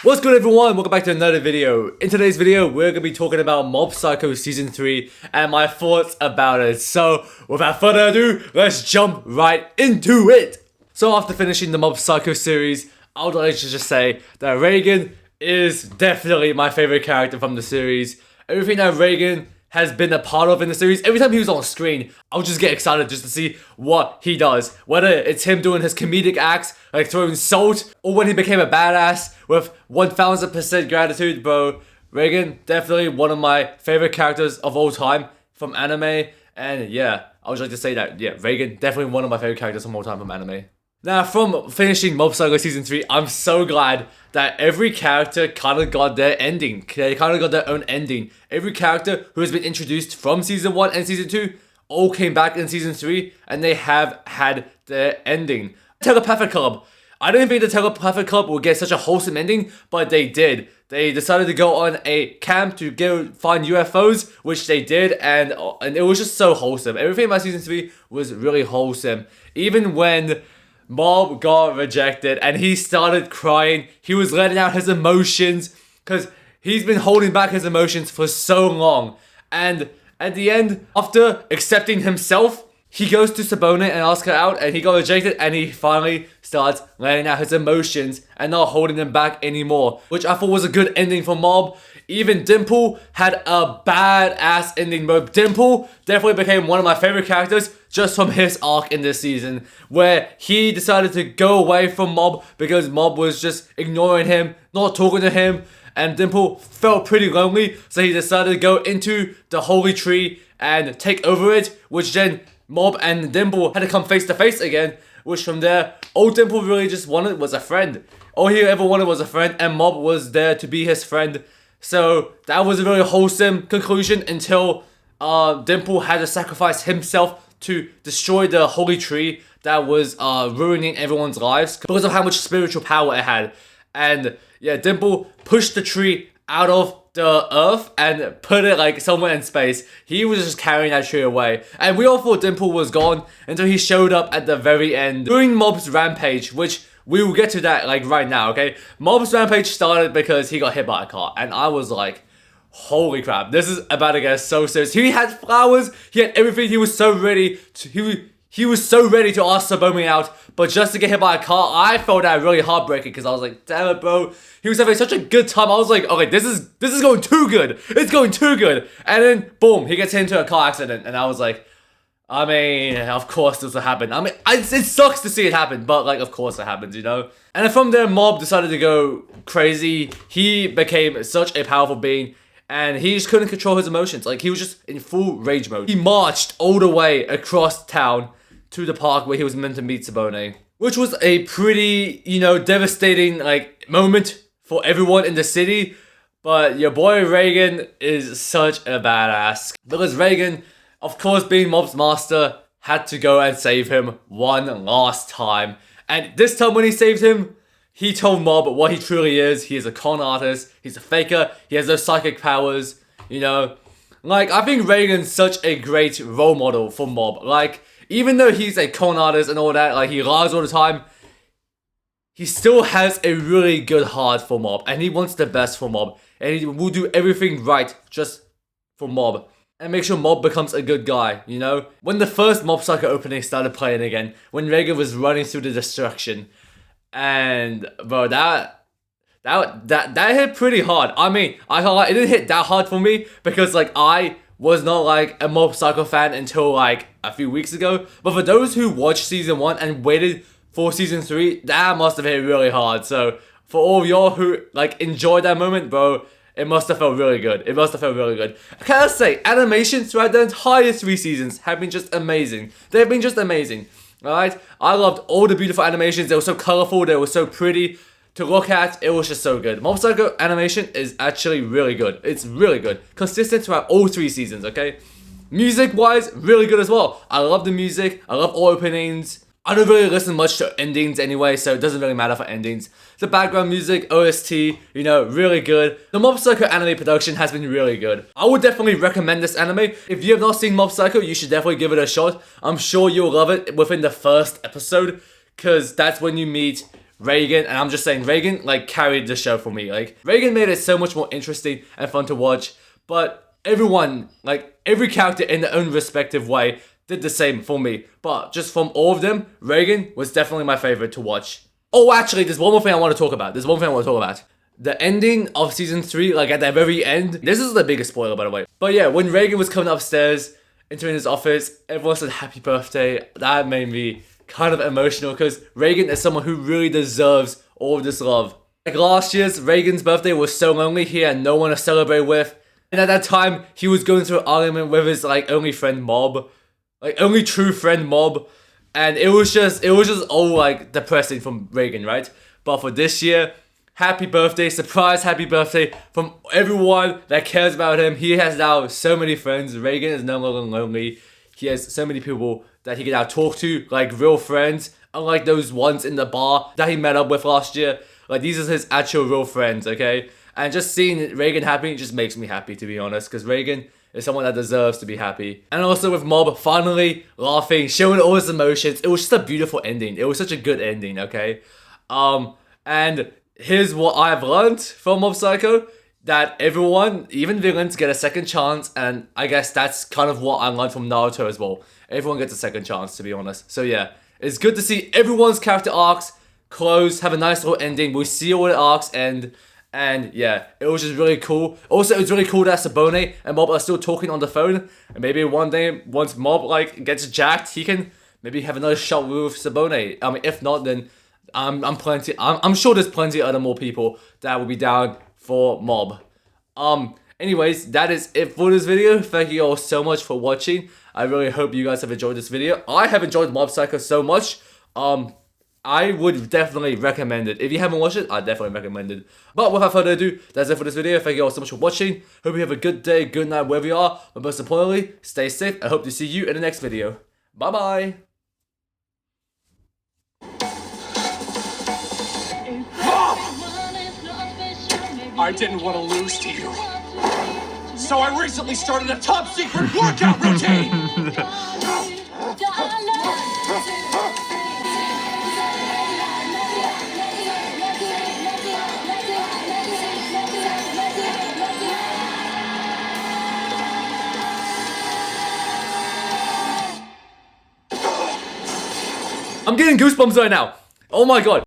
What's good, everyone? Welcome back to another video. In today's video, we're going to be talking about Mob Psycho Season 3 and my thoughts about it. So, without further ado, let's jump right into it. So, after finishing the Mob Psycho series, I would like to just say that Reigen is definitely my favorite character from the series. Everything that Reigen has been a part of in the series, every time he was on screen, I would just get excited just to see what he does. Whether it's him doing his comedic acts, like throwing salt, or when he became a badass with 1000% gratitude, bro. Reigen, definitely one of my favorite characters of all time from anime. And yeah, I would like to say that, yeah, Reigen, definitely one of my favorite characters of all time from anime. Now, from finishing Mob Psycho Season 3, I'm so glad that every character kind of got their ending. They kind of got their own ending. Every character who has been introduced from Season 1 and Season 2 all came back in Season 3, and they have had their ending. Telepathic Club. I didn't think the Telepathic Club would get such a wholesome ending, but they did. They decided to go on a camp to go find UFOs, which they did, and it was just so wholesome. Everything about Season 3 was really wholesome. Even when Mob got rejected and he started crying, he was letting out his emotions because he's been holding back his emotions for so long. And at the end, after accepting himself, he goes to Sabone and asks her out, and he got rejected, and he finally starts letting out his emotions and not holding them back anymore, which I thought was a good ending for Mob. Even Dimple had a badass ending, bro. Dimple definitely became one of my favorite characters just from his arc in this season, where he decided to go away from Mob because Mob was just ignoring him, not talking to him, and Dimple felt pretty lonely, so he decided to go into the Holy Tree and take over it, which then Mob and Dimple had to come face to face again, which from there, all Dimple really just wanted was a friend. All he ever wanted was a friend, and Mob was there to be his friend. So that was a very wholesome conclusion until Dimple had to sacrifice himself to destroy the Holy Tree that was ruining everyone's lives because of how much spiritual power it had. And yeah, Dimple pushed the tree out of the earth and put it like somewhere in space. He was just carrying that tree away, and we all thought Dimple was gone until he showed up at the very end during Mob's rampage, which we will get to that like right now. Okay, Mob's rampage started because he got hit by a car, and I was like, holy crap, this is about to get so serious. He had flowers, he had everything. He was so ready to he was so ready to ask Sabome out, but just to get hit by a car, I felt that really heartbreaking because I was like, damn it, bro. He was having such a good time. I was like, okay, this is going too good. It's going too good. And then, boom, he gets into a car accident. And I was like, I mean, of course this will happen. I mean, it sucks to see it happen, but like, of course it happens, you know? And then from there, Mob decided to go crazy. He became such a powerful being, and he just couldn't control his emotions. Like, he was just in full rage mode. He marched all the way across town to the park where he was meant to meet Sabone, which was a pretty, you know, devastating, like, moment for everyone in the city. But your boy Reigen is such a badass, because Reigen, of course, being Mob's master, had to go and save him one last time. And this time when he saved him, he told Mob what he truly is. He is a con artist, he's a faker, he has no psychic powers, you know. Like, I think Reigen's such a great role model for Mob. Like, even though he's a con artist and all that, like, he lies all the time, he still has a really good heart for Mob, and he wants the best for Mob, and he will do everything right just for Mob, and make sure Mob becomes a good guy, you know? When the first Mob Psycho opening started playing again, when Reigen was running through the destruction, and bro, that hit pretty hard. I mean, I can't lie, it didn't hit that hard for me, because like, I was not like a Mob Psycho fan until like a few weeks ago. But for those who watched Season 1 and waited for Season 3, that must have hit really hard. So for all of y'all who like enjoyed that moment, bro, it must have felt really good. It must have felt really good. Can I say, animations throughout the entire 3 seasons have been just amazing. They've been just amazing. Alright? I loved all the beautiful animations. They were so colorful, they were so pretty to look at. It was just so good. Mob Psycho animation is actually really good. It's really good. Consistent throughout all 3 seasons, okay? Music-wise, really good as well. I love the music. I love all openings. I don't really listen much to endings anyway, so it doesn't really matter for endings. The background music, OST, you know, really good. The Mob Psycho anime production has been really good. I would definitely recommend this anime. If you have not seen Mob Psycho, you should definitely give it a shot. I'm sure you'll love it within the first episode, because that's when you meet Reigen, and I'm just saying Reigen like carried the show for me. Like Reigen made it so much more interesting and fun to watch, but everyone, like every character in their own respective way, did the same for me. But just from all of them, Reigen was definitely my favorite to watch. Oh, actually, there's one more thing I want to talk about. The ending of season 3, like at the very end. This is the biggest spoiler, by the way. But yeah, when Reigen was coming upstairs, entering his office, everyone said happy birthday. That made me kind of emotional because Reigen is someone who really deserves all of this love. Like last year's Reigen's birthday was so lonely, he had no one to celebrate with. And at that time, he was going through an argument with his like only friend Mob. Like only true friend Mob. And it was just all like depressing from Reigen, right? But for this year, happy birthday, surprise happy birthday from everyone that cares about him. He has now so many friends. Reigen is no longer lonely. He has so many people that he can now talk to, like real friends, unlike those ones in the bar that he met up with last year. Like these are his actual real friends, okay? And just seeing Reigen happy just makes me happy, to be honest, because Reigen is someone that deserves to be happy. And also with Mob finally laughing, showing all his emotions. It was just a beautiful ending. It was such a good ending, okay? And here's what I've learned from Mob Psycho, that everyone, even villains, get a second chance, and I guess that's kind of what I learned from Naruto as well. Everyone gets a second chance, to be honest. So yeah, it's good to see everyone's character arcs close, have a nice little ending. We see all the arcs end, and yeah, it was just really cool. Also, it was really cool that Sabone and Mob are still talking on the phone, and maybe one day, once Mob like gets jacked, he can maybe have another shot with Sabone. I mean, if not, then I'm sure there's plenty of other more people that will be down for Mob. Anyways, that is it for this video. Thank you all so much for watching. I really hope you guys have enjoyed this video. I have enjoyed Mob Psycho so much. I would definitely recommend it. If you haven't watched it, I definitely recommend it. But without further ado, that's it for this video. Thank you all so much for watching. Hope you have a good day, good night, wherever you are. But most importantly, stay safe. I hope to see you in the next video. Bye-bye. I didn't want to lose to you. So I recently started a top secret workout routine! I'm getting goosebumps right now. Oh my god.